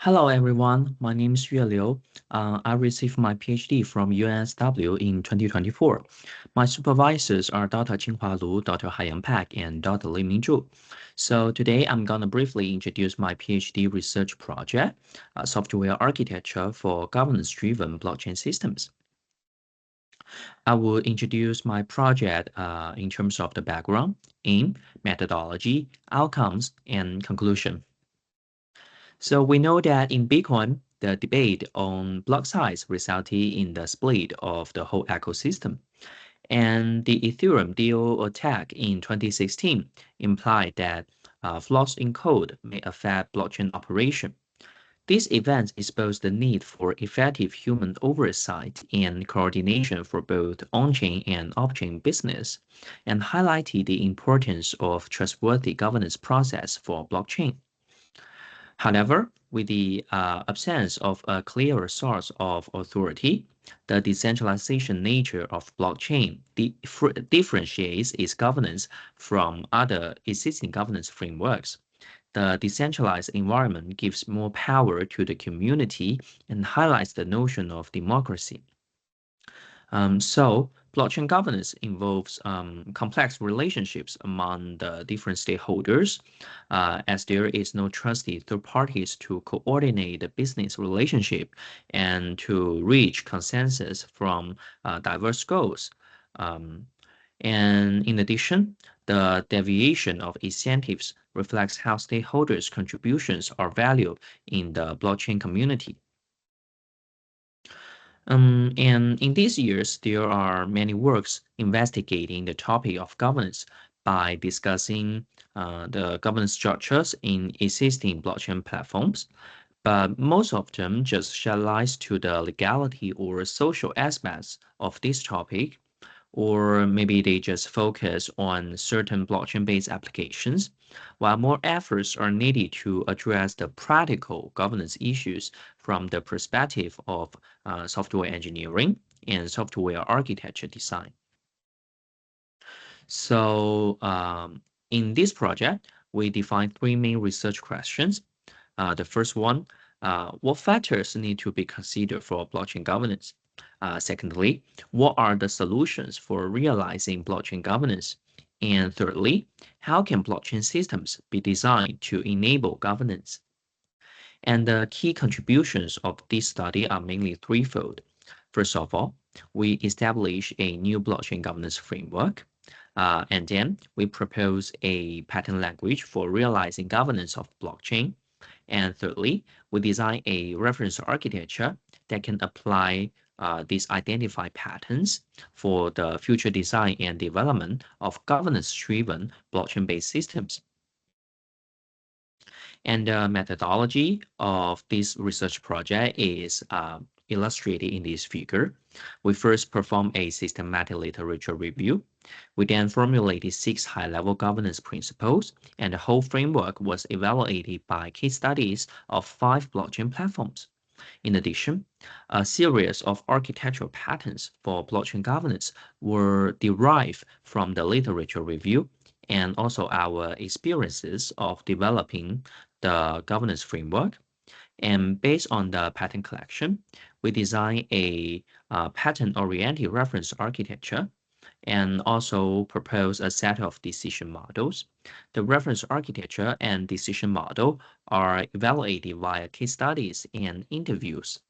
Hello everyone, my name is Yue Liu. I received my PhD from UNSW in 2024. My supervisors are Dr. Qinghua Lu, Dr. Haiyang Pak, and Dr. Li Mingzhu. So today I'm going to briefly introduce my PhD research project, Software Architecture for Governance-Driven Blockchain Systems. I will introduce my project in terms of the background, aim, methodology, outcomes, and conclusion. So we know that in Bitcoin, the debate on block size resulted in the split of the whole ecosystem. And the Ethereum DAO attack in 2016 implied that flaws in code may affect blockchain operation. These events expose the need for effective human oversight and coordination for both on-chain and off-chain business, and highlighted the importance of trustworthy governance process for blockchain. However, with the absence of a clear source of authority, the decentralization nature of blockchain differentiates its governance from other existing governance frameworks. The decentralized environment gives more power to the community and highlights the notion of democracy. So blockchain governance involves complex relationships among the different stakeholders, as there is no trusted third parties to coordinate the business relationship and to reach consensus from diverse goals. And in addition, the deviation of incentives reflects how stakeholders' contributions are valued in the blockchain community. And in these years, there are many works investigating the topic of governance by discussing the governance structures in existing blockchain platforms, but most of them just shed light to the legality or social aspects of this topic, or maybe they just focus on certain blockchain-based applications, while more efforts are needed to address the practical governance issues from the perspective of software engineering and software architecture design. So in this project, we define three main research questions. The first one, what factors need to be considered for blockchain governance? Secondly, what are the solutions for realizing blockchain governance? And thirdly, how can blockchain systems be designed to enable governance? And the key contributions of this study are mainly threefold. First of all, we establish a new blockchain governance framework. And then we propose a pattern language for realizing governance of blockchain. And thirdly, we design a reference architecture that can apply these identified patterns for the future design and development of governance-driven blockchain-based systems. And the methodology of this research project is illustrated in this figure. We first perform a systematic literature review. We then formulated 6 high-level governance principles, and the whole framework was evaluated by case studies of 5 blockchain platforms. In addition, a series of architectural patterns for blockchain governance were derived from the literature review and also our experiences of developing the governance framework. And based on the pattern collection, we design a pattern-oriented reference architecture and also propose a set of decision models. The reference architecture and decision model are evaluated via case studies and interviews.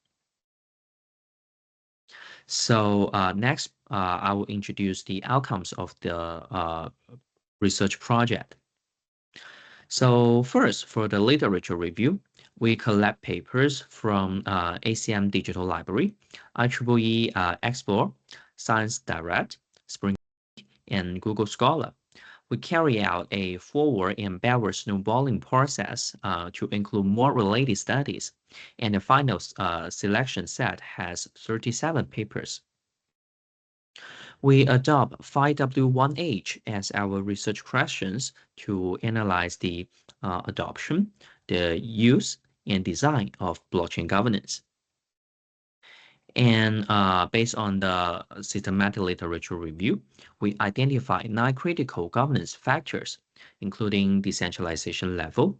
So next, I will introduce the outcomes of the research project. So first, for the literature review, we collect papers from ACM Digital Library, IEEE Explore, Science Direct, Spring, and Google Scholar. We carry out a forward and backward snowballing process to include more related studies, and the final selection set has 37 papers. We adopt 5W1H as our research questions to analyze the adoption, the use, and design of blockchain governance. And based on the systematic literature review, we identify 9 critical governance factors, including decentralization level,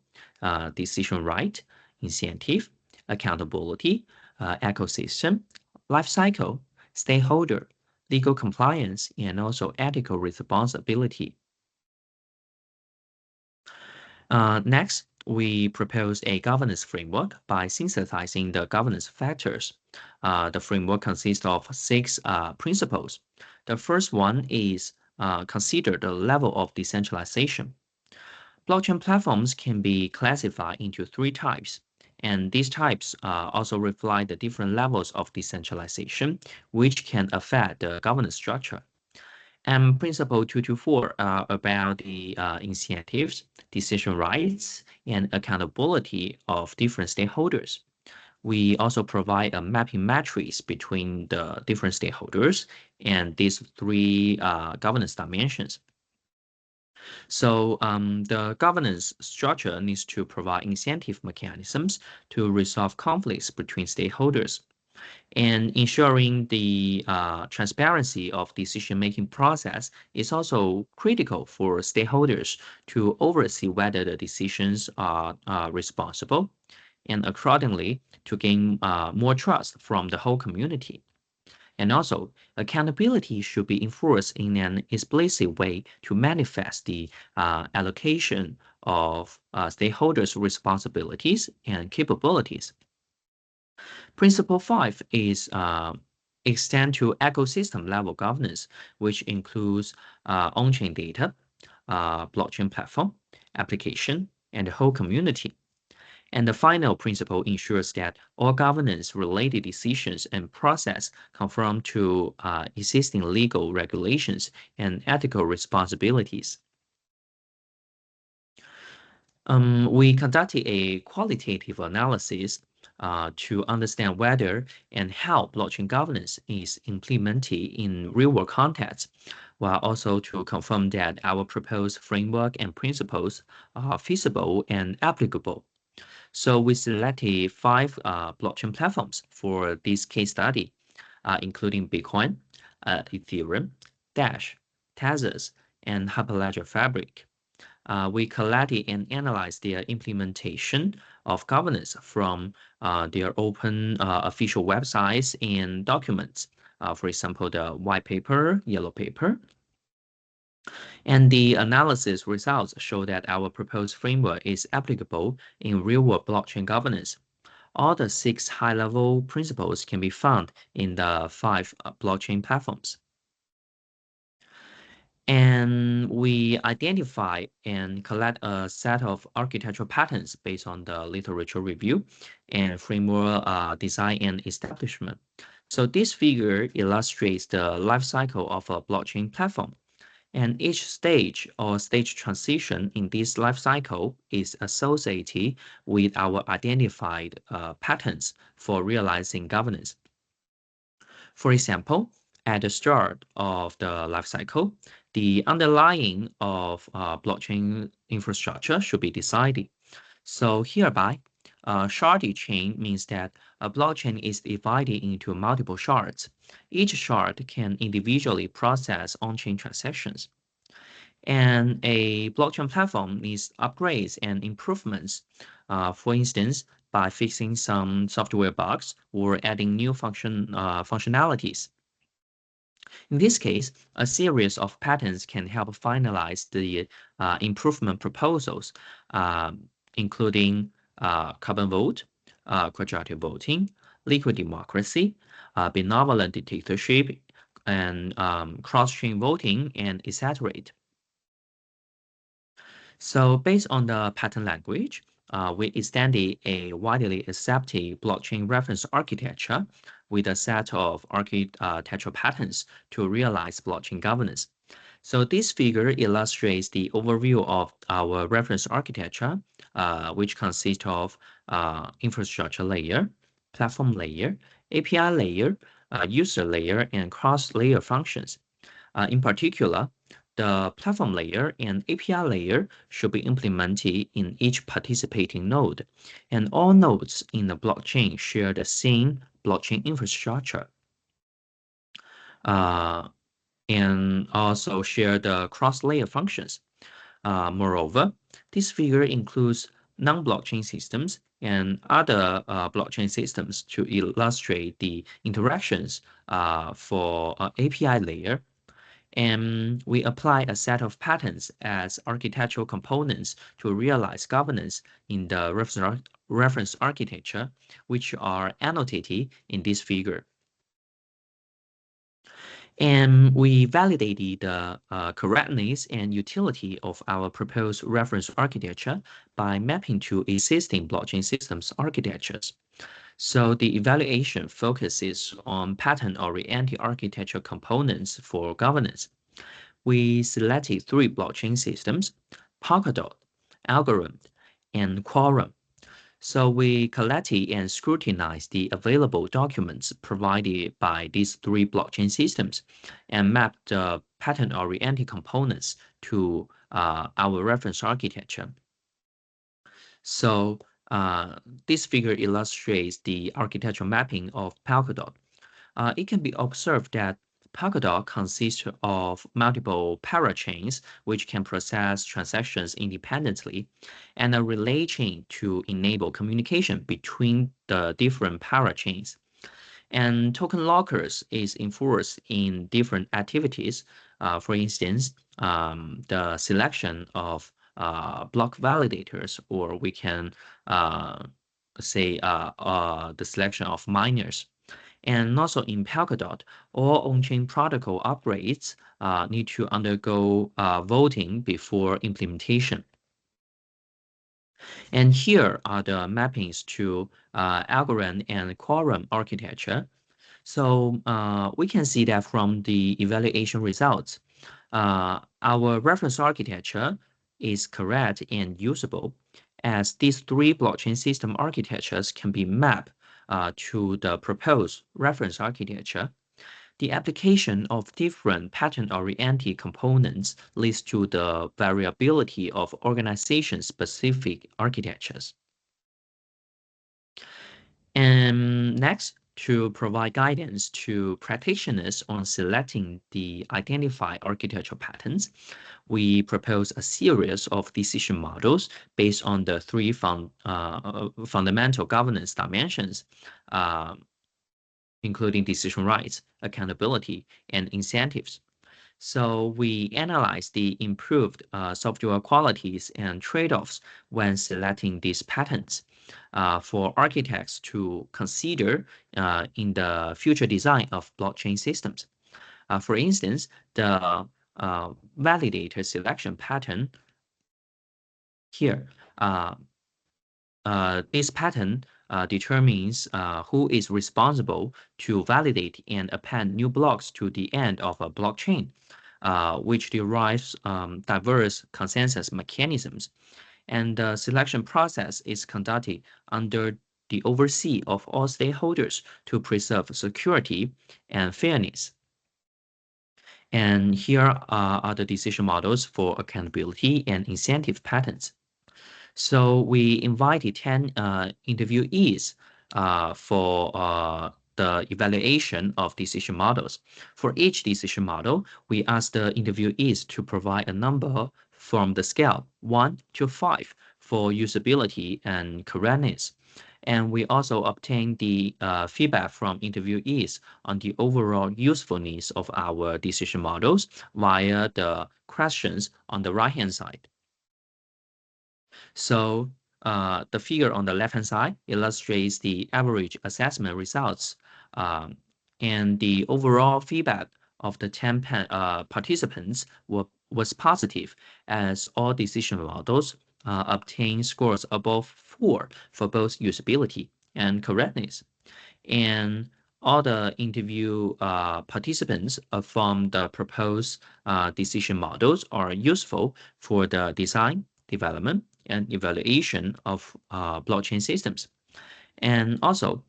decision right, incentive, accountability, ecosystem, life cycle, stakeholder, legal compliance, and also ethical responsibility. Next, we propose a governance framework by synthesizing the governance factors. The framework consists of 6 principles. The first one is consider the level of decentralization. Blockchain platforms can be classified into 3 types, and these types also reflect the different levels of decentralization, which can affect the governance structure. And Principle 224 are about the incentives, decision rights, and accountability of different stakeholders. We also provide a mapping matrix between the different stakeholders and these 3 governance dimensions. So the governance structure needs to provide incentive mechanisms to resolve conflicts between stakeholders. And ensuring the transparency of decision-making process is also critical for stakeholders to oversee whether the decisions are responsible, and accordingly to gain more trust from the whole community. And also, accountability should be enforced in an explicit way to manifest the allocation of stakeholders' responsibilities and capabilities. Principle 5 is extend to ecosystem level governance, which includes on-chain data, blockchain platform, application, and the whole community. And the final principle ensures that all governance-related decisions and process conform to existing legal regulations and ethical responsibilities. We conducted a qualitative analysis to understand whether and how blockchain governance is implemented in real-world context, while also to confirm that our proposed framework and principles are feasible and applicable. So we selected 5 blockchain platforms for this case study, including Bitcoin, Ethereum, Dash, Tezos, and Hyperledger Fabric. We collected and analyzed their implementation of governance from their open official websites and documents, for example, the white paper, yellow paper. And the analysis results show that our proposed framework is applicable in real-world blockchain governance. All the 6 high-level principles can be found in the 5 blockchain platforms. And we identify and collect a set of architectural patterns based on the literature review and framework design and establishment. So this figure illustrates the life cycle of a blockchain platform. And each stage or stage transition in this life cycle is associated with our identified patterns for realizing governance. For example, at the start of the life cycle, the underlying of blockchain infrastructure should be decided. So hereby, sharded chain means that a blockchain is divided into multiple shards. Each shard can individually process on-chain transactions. And a blockchain platform needs upgrades and improvements, for instance, by fixing some software bugs or adding new functionalities. In this case, a series of patterns can help finalize the improvement proposals, including carbon vote, quadratic voting, liquid democracy, benevolent dictatorship, and cross-chain voting, and etc. So based on the pattern language, we extended a widely accepted blockchain reference architecture with a set of architectural patterns to realize blockchain governance. So this figure illustrates the overview of our reference architecture, which consists of infrastructure layer, platform layer, API layer, user layer, and cross-layer functions. In particular, the platform layer and API layer should be implemented in each participating node, and all nodes in the blockchain share the same blockchain infrastructure, and also share the cross-layer functions. Moreover, this figure includes non-blockchain systems and other blockchain systems to illustrate the interactions for API layer. And we apply a set of patterns as architectural components to realize governance in the reference architecture, which are annotated in this figure. And we validated the correctness and utility of our proposed reference architecture by mapping to existing blockchain systems architectures. So the evaluation focuses on pattern-oriented architecture components for governance. We selected 3 blockchain systems: Polkadot, Algorithmic, and Quorum. So we collected and scrutinized the available documents provided by these 3 blockchain systems and mapped the pattern-oriented components to our reference architecture. So this figure illustrates the architectural mapping of Polkadot. It can be observed that Polkadot consists of multiple parachains which can process transactions independently, and a relay chain to enable communication between the different parachains. And token lockers is enforced in different activities. For instance, the selection of block validators, or we can say the selection of miners. And also in Polkadot, all on-chain protocol upgrades need to undergo voting before implementation. And here are the mappings to Algorand and Quorum architecture. So we can see that from the evaluation results, our reference architecture is correct and usable, as these 3 blockchain system architectures can be mapped to the proposed reference architecture. The application of different pattern-oriented components leads to the variability of organization-specific architectures. And next, to provide guidance to practitioners on selecting the identified architectural patterns, we propose a series of decision models based on the 3 fundamental governance dimensions, including decision rights, accountability, and incentives. So we analyze the improved software qualities and trade-offs when selecting these patterns for architects to consider in the future design of blockchain systems. For instance, the validator selection pattern here, this pattern determines who is responsible to validate and append new blocks to the end of a blockchain, which derives diverse consensus mechanisms. And the selection process is conducted under the oversee of all stakeholders to preserve security and fairness. And here are the decision models for accountability and incentive patterns. So we invited 10 interviewees for the evaluation of decision models. For each decision model, we asked the interviewees to provide a number from the scale 1 to 5 for usability and correctness. And we also obtained the feedback from interviewees on the overall usefulness of our decision models via the questions on the right-hand side. So the figure on the left-hand side illustrates the average assessment results, and the overall feedback of the 10 participants was positive, as all decision models obtained scores above 4 for both usability and correctness. And all the interview participants from the proposed decision models are useful for the design, development, and evaluation of blockchain systems. And also,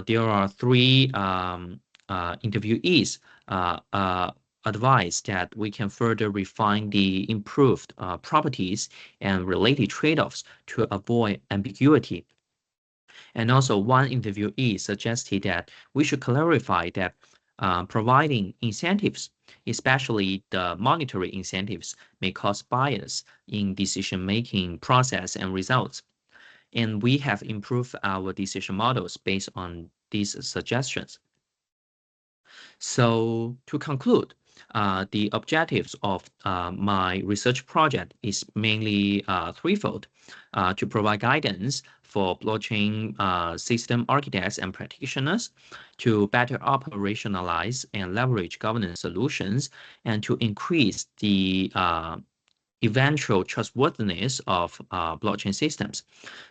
there are 3 interviewees advised that we can further refine the improved properties and related trade-offs to avoid ambiguity. And also, one interviewee suggested that we should clarify that providing incentives, especially the monetary incentives, may cause bias in decision-making process and results. And we have improved our decision models based on these suggestions. So to conclude, the objectives of my research project is mainly threefold: to provide guidance for blockchain system architects and practitioners, to better operationalize and leverage governance solutions, and to increase the eventual trustworthiness of blockchain systems.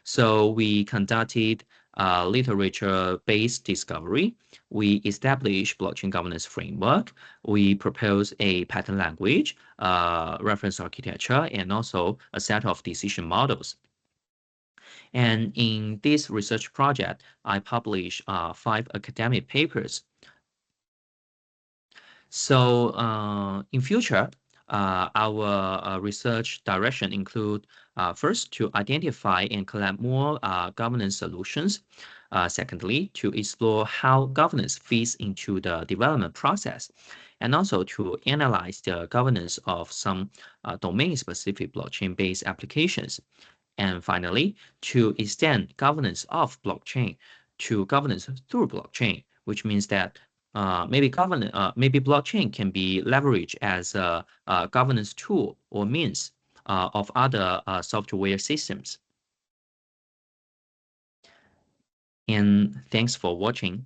So we conducted literature-based discovery. We established blockchain governance framework. We proposed a pattern language, reference architecture, and also a set of decision models. And in this research project, I published 5 academic papers. So in future, our research direction include first, to identify and collect more governance solutions. Secondly, to explore how governance fits into the development process, and also to analyze the governance of some domain-specific blockchain-based applications. And finally, to extend governance of blockchain to governance through blockchain, which means that maybe blockchain can be leveraged as a governance tool or means of other software systems. And thanks for watching.